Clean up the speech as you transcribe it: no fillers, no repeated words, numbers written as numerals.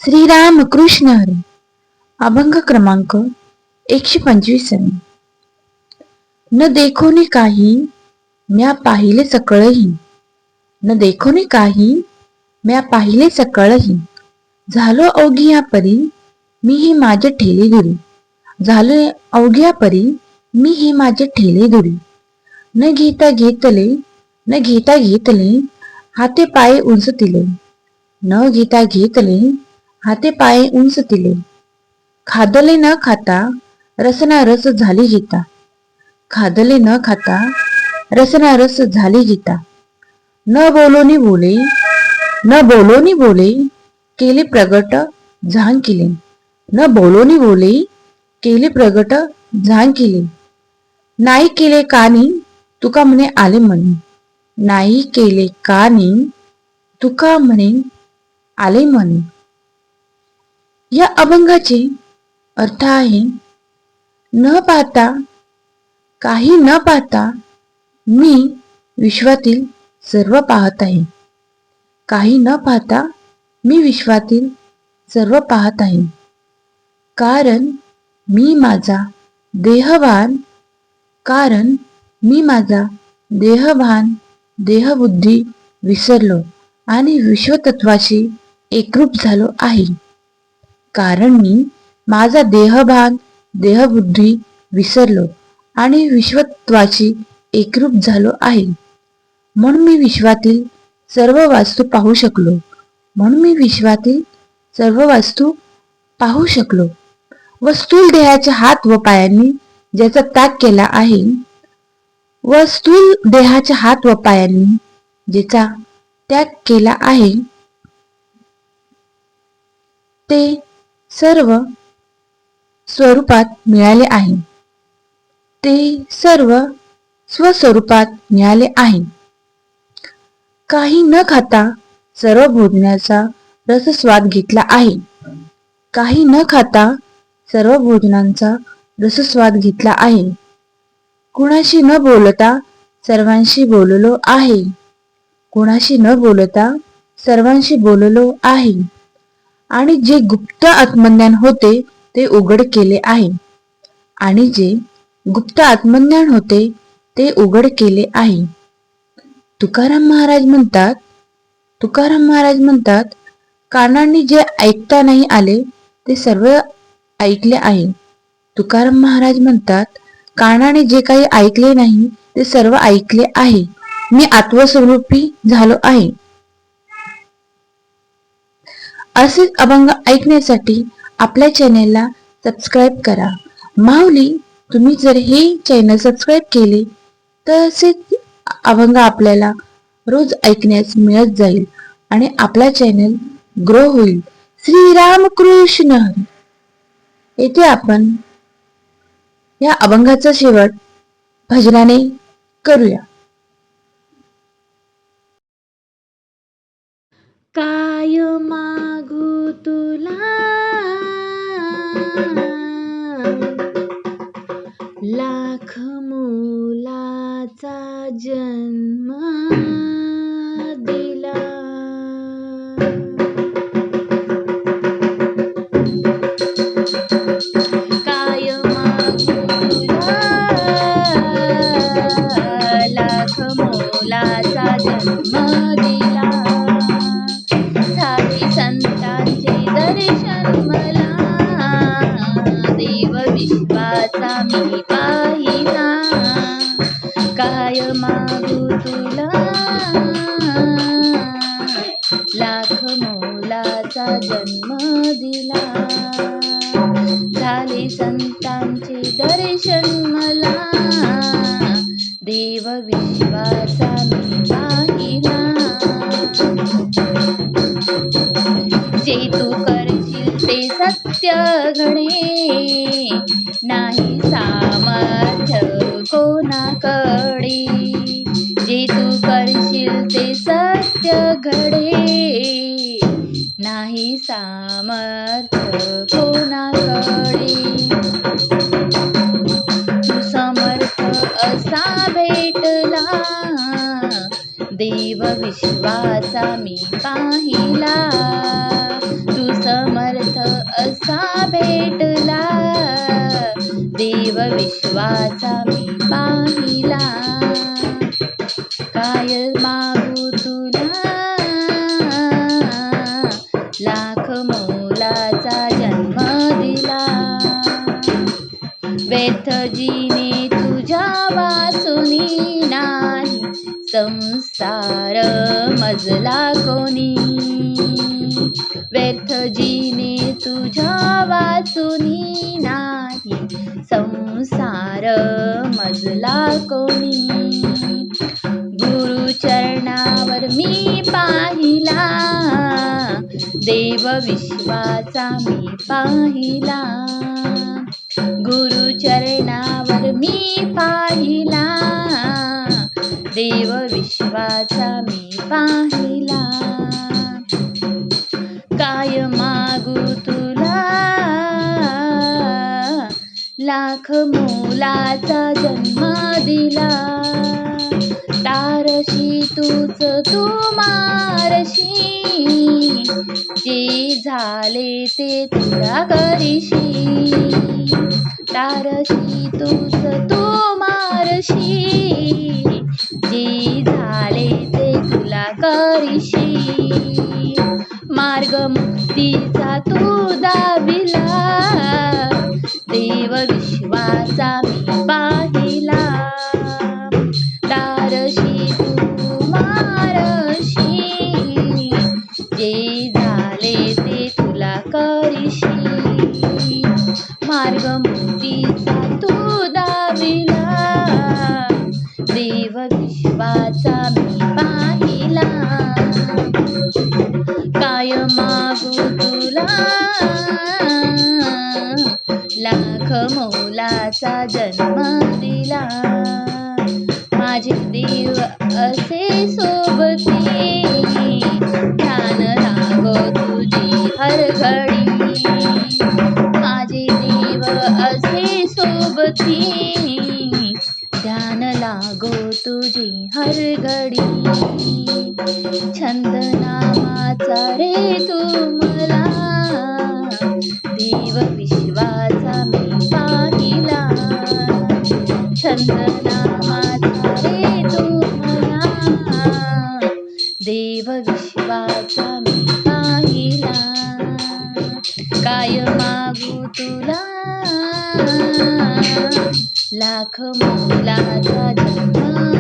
श्रीराम कृष्ण हरी. अभंग क्रमांक 125. न देखोनी काही म्या पाहिले सकळही, न देखोनी काही म्या पाहिले सकळही, झालो अवघिया परी मी हे माझे ठेले दुरी, झालो अवघिया परी मी हे माझे ठेले दुरी. न घेता घेतले, न घेता घेतले हाते पाय उंचतिले, न घेता घेतले हाते पाय उंचतिले. खादले न खाता रसना रस झाली गीता, खादले न खाता रसना रस झाली गीता. न बोलोनी बोले, न बोलोनी बोले केले प्रगट झांग केले, न बोलोनी बोले केले प्रगट झांग केले. नाही केले कानी तुका म्हणे आले मनी, नाही केले कानी तुका म्हणे आले मनी. या अभंगाचे अर्थ आहे, न पाहता, काही न पाहता मी विश्वातील सर्व पाहत आहे. काही न पाहता मी विश्वातील सर्व पाहत आहे. कारण मी माझा देहभान, कारण मी माझा देहभान देहबुद्धी विसरलो आणि विश्वतत्वाशी एकरूप झालो आहे. कारण मी माझा देहभान देहबुद्धी विसरलो आणि विश्वत्वाची एकरूप झालो आहे. म्हणून मी विश्वातील सर्व वास्तू पाहू शकलो, म्हणून मी विश्वातील सर्व वास्तू पाहू शकलो. व स्थूल देहाच्या हात व पायांनी ज्याचा त्याग केला आहे, व स्थूल देहाच्या हात व पायांनी ज्याचा त्याग केला आहे, ते सर्व स्वरूपात मिळाले आहे, ते सर्व स्वस्वरूपात मिळाले आहे. काही न खाता सर्व भोजनाचा रसस्वाद घेतला आहे, काही न खाता सर्व भोजनांचा रसस्वाद घेतला आहे. कुणाशी न बोलता सर्वांशी बोललो आहे, कुणाशी न बोलता सर्वांशी बोललो आहे. आणि जे गुप्त आत्मज्ञान होते ते उघड केले आहे, आणि जे गुप्त आत्मज्ञान होते ते उघड केले आहे. तुकाराम महाराज म्हणतात, तुकाराम महाराज म्हणतात, कानांनी जे ऐकता नाही आले ते सर्व ऐकले आहे. तुकाराम महाराज म्हणतात, कानाने जे काही ऐकले नाही ते सर्व ऐकले आहे. मी आत्मस्वरूपी झालो आहे. असेच अभंग ऐकण्यासाठी आपल्या चॅनेलला सबस्क्राईब करा. माऊली, तुम्ही जर हे चॅनल सबस्क्राईब केले तर असेच अभंग आपल्याला रोज ऐकण्यास मिळत जाईल आणि आपला चॅनल ग्रो होईल. श्रीराम कृष्ण हरी. येथे आपण या अभंगाचा शेवट भजनाने करूया. काय मागू तुला लाख मोलाचा जन्म दिला, काय मागू तुला लाख मोलाचा जन्म दिला. झाले संतांचे दर्शन मला, देव विश्वाचा मी पाहिला. काय मागू तुला लाख मोलाचा जन्म दिला. झाले संतांचे दर्शन मला, देव विश्वाचा मी पाहिला. जे तू करशील ते सत्य घडे, नाही सामर्थ्य कोणाकडे. जे तू करशील ते सत्य घडे, नाही सामर्थ्य कोणाकडे. तू समर्थ असा भेटला, देव विश्वाचा मी पाहिला. तू समर्थ असा भेटला, देव विश्वाचा मी पाहिला. काय मागू तुला, लाख मोलाचा जन्म दिला. व्यर्थ जीने तुझ्या वाचुनी, नाही संसार मजला कोणी. व्यर्थ जीने तुझ्या वाचुनी, नाही संसार मजला कोणी. गुरु चरणावर मी पाहिला, देव विश्वाचा मी पाहिला. गुरु चरणावर मी पाहिला, देव विश्वाचा मी पाहिला. काय मागू तुला, लाख मोलाचा जन्म दिला. तारशी तूच तू मारशी, जे झाले ते तुला करीशी. तारशी तूच तू मारशी, जे झाले ते तुला करीशी. मार्ग मुक्तीचा तू दाविला, देव विश्वाचा मी पाहिला. तारशी तू मारशी, जे झाले ते तुला करीशी. मार्ग मुक्तीचा तू दाविला, देव विश्वाचा मी पाहिला. काय मागू तुला, लाख मोलाचा जन्म दिला. माझे देव असे सोबती, ध्यान लागो तुझी हर घडी. माझे देव असे सोबती, ध्यान लागो तुझी हर घडी. छंद नामाचा रे तू मला, देव विश्वाचा मी पाहिला. छंद नामाचा रे तू मला, देव विश्वाचा मी पाहिला. काय मागू तुला, लाख मोलाचा जन्म